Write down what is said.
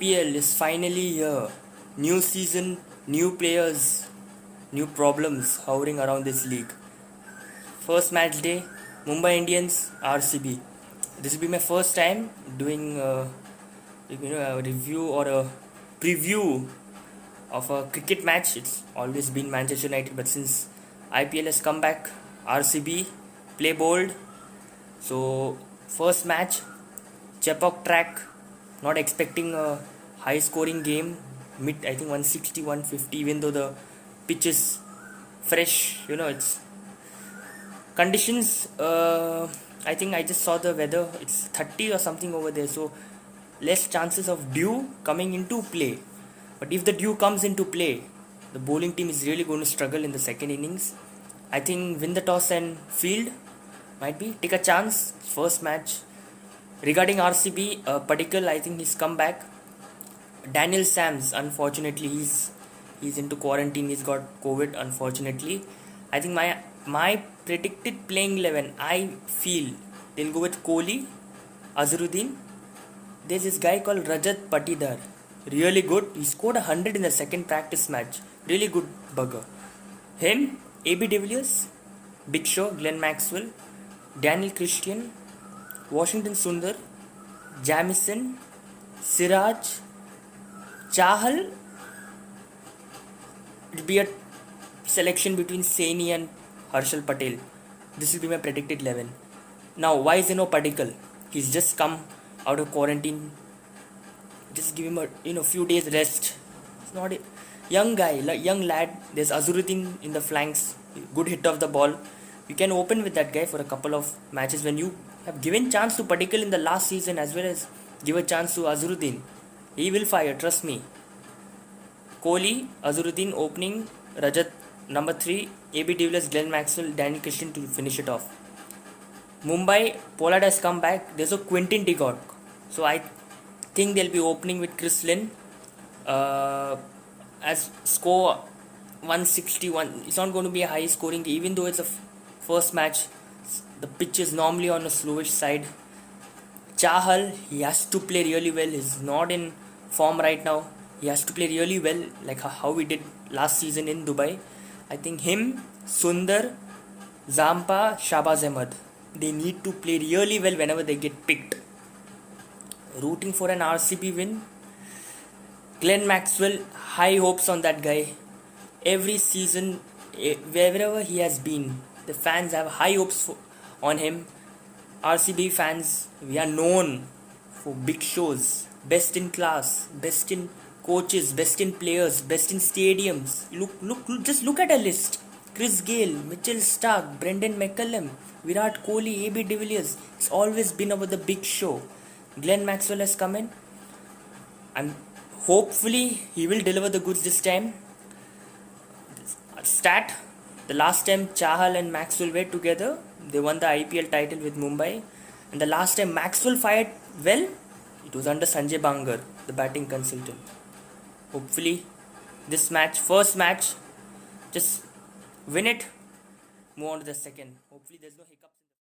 IPL is finally here. New season, new players, new problems hovering around this league. First match day, Mumbai Indians, RCB. This will be my first time doing a review or a preview of a cricket match. It's always been Manchester United, but since IPL has come back, RCB play bold. So first match, Chepauk track. Not expecting a high scoring game. Mid I think 160, 150. Even though the pitch is fresh, it's conditions. I think I just saw the weather. It's 30 or something over there. So less chances of dew coming into play. But if the dew comes into play, the bowling team is really going to struggle in the second innings. I think win the toss and field might be take a chance. First match. Regarding RCB, Padikkal, I think he's come back. Daniel Sams, unfortunately, he's into quarantine. He's got COVID. Unfortunately, I think my predicted playing 11. I feel they'll go with Kohli, Azharuddin. There's this guy called Rajat Patidar. Really good. He scored 100 in the second practice match. Really good bugger. Him, AB de Villiers, Big Show, Glenn Maxwell, Daniel Christian, Washington Sundar, Jamison, Siraj, Chahal. It'll be a selection between Saini and Harshal Patel. This will be my predicted 11. Now, why is there no Padikkal? He's just come out of quarantine. Just give him a few days rest. It's not a young guy, young lad. There's Azharuddin in the flanks. Good hit of the ball. You can open with that guy for a couple of matches when you have given chance to Padikkal in the last season as well as give a chance to Azharuddin. He will fire, trust me. Kohli, Azharuddin opening, Rajat number 3, AB de Villiers, Glenn Maxwell, Daniel Christian to finish it off. Mumbai, Pollard has come back. There's a Quinton de Kock. So I think they'll be opening with Chris Lynn. As score 161. It's not going to be a high scoring, even though it's a first match. The pitch is normally on a slowish side. Chahal, he has to play really well. He's not in form right now. He has to play really well, like how we did last season in Dubai. I think him, Sundar, Zampa, Shahbaz Ahmed, they need to play really well whenever they get picked. Rooting for an RCB win. Glenn Maxwell, high hopes on that guy. Every season, wherever he has been, the fans have high hopes on him. RCB fans, we are known for big shows, best in class, best in coaches, best in players, best in stadiums. Just look at a list. Chris Gayle, Mitchell Starc, Brendan McCullum, Virat Kohli, AB de Villiers. It's always been about the big show. Glenn Maxwell has come in, and hopefully he will deliver the goods this time. Stat: the last time Chahal and Maxwell were together, they won the IPL title with Mumbai. And the last time Maxwell fired well, it was under Sanjay Bangar, the batting consultant. Hopefully, this match, first match, just win it, move on to the second. Hopefully, there's no hiccups.